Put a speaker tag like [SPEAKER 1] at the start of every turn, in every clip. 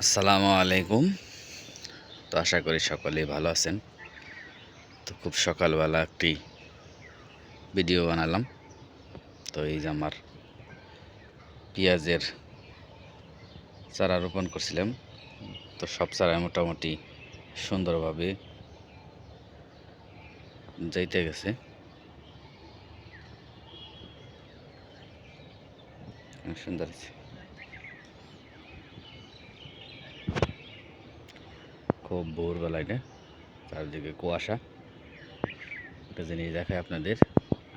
[SPEAKER 1] আসসালামু আলাইকুম। তো আশা করি সকলেই ভালো আছেন। তো খুব সকালবেলা একটি ভিডিও বানালাম। তো এই যে আমার পেঁয়াজের চারা রোপণ করছিলাম। তো সব চারা মোটামুটি সুন্দরভাবে যাইতে গেছে। সুন্দর হয়েছে। খুব ভোরবেলা এটা, চারদিকে কুয়াশা। একটা জিনিস দেখায় আপনাদের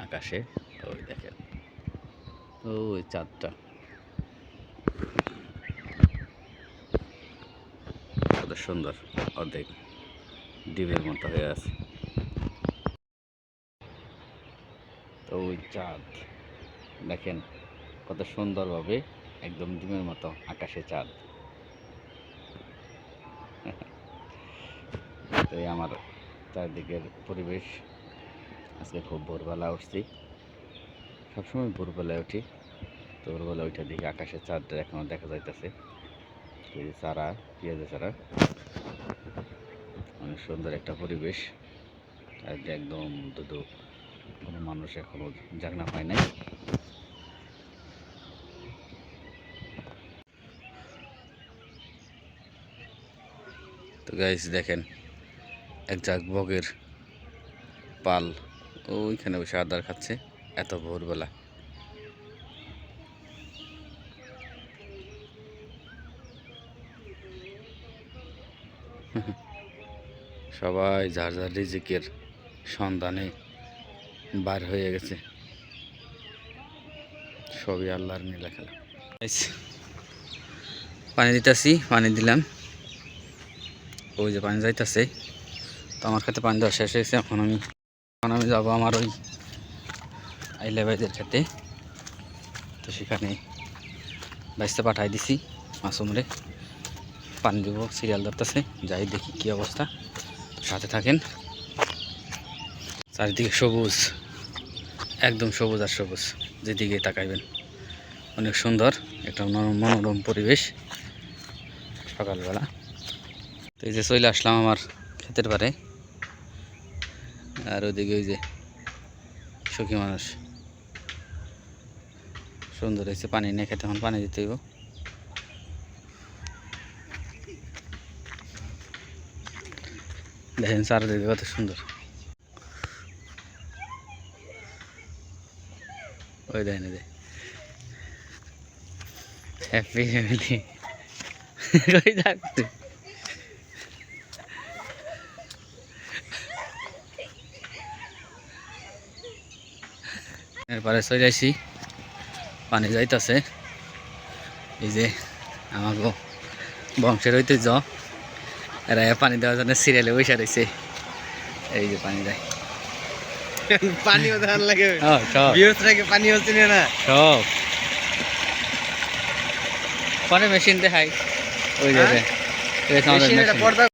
[SPEAKER 1] আকাশে, ওই দেখেন ওই চাঁদটা কত সুন্দর, অর্ধেক ডিমের মতো হয়ে আছে। তো ওই চাঁদ দেখেন কত সুন্দরভাবে, একদম ডিমের মতো আকাশে চাঁদ। তো এই আমার চারদিকের পরিবেশ। আজকে খুব ভোরবেলা উঠছি, সবসময় ভোরবেলায় উঠি। তো ভোরবেলা উঠে দেখি আকাশে চাঁদটা এখনও দেখা যাইতেছে। এই যে চারা, পেঁয়াজের চারা, অনেক সুন্দর একটা পরিবেশ। চারদিকে একদম দুদু, কোনো মানুষ এখনও জাগনা পায় নাই। তো গাইস দেখেন, এক ঝাঁক বগের পাল ওইখানে বসে আদার খাচ্ছে এত ভোরবেলা। সবাই যার যার রিজিকের সন্ধানে বার হয়ে গেছে। সবই আল্লাহর নীলা খেলা। পানি দিতেছি, পানি দিলাম, ওই যে পানি যাইতেছে। তো আমার খেতে পানি দেওয়া শেষ হয়েছে। এখন আমি যাবো আমার ওই আইলে ভাইদের খেতে। তো সেখানে বাইসতে পাঠাই দিছি মাসুমরে, পানি দেবো, সিরিয়াল ধরতেছে। যাই দেখি কি অবস্থা, সাথে থাকেন। চারিদিকে সবুজ, একদম সবুজ আর সবুজ, যেদিকে তাকাইবেন অনেক সুন্দর একটা মনোরম পরিবেশ সকালবেলা। তো এই যে চলে আসলাম আমার ক্ষেতের পারে। আর ওইদিকে ওই যে সুখী মানুষ, সুন্দর হয়েছে। পানি নিয়ে খেতে, এখন পানি দিতে হইব। দেখেন চারিদিকে কত সুন্দর, ওই দেখেন যে হ্যাপি ফ্যামিলি। কই থাকতে এরপরে চলে আসি, পানি যাইতেছে। এই যে আমার বংশের ঐতিহ্য, এরা পানি দেওয়ার জন্য সিরিয়ালে বসে রয়েছে। এই যে পানি দেয়,
[SPEAKER 2] পানিও ধান লাগে, পানি হচ্ছে না
[SPEAKER 1] সব পরে মেশিন দেখাই। ওই যে
[SPEAKER 2] পর্দা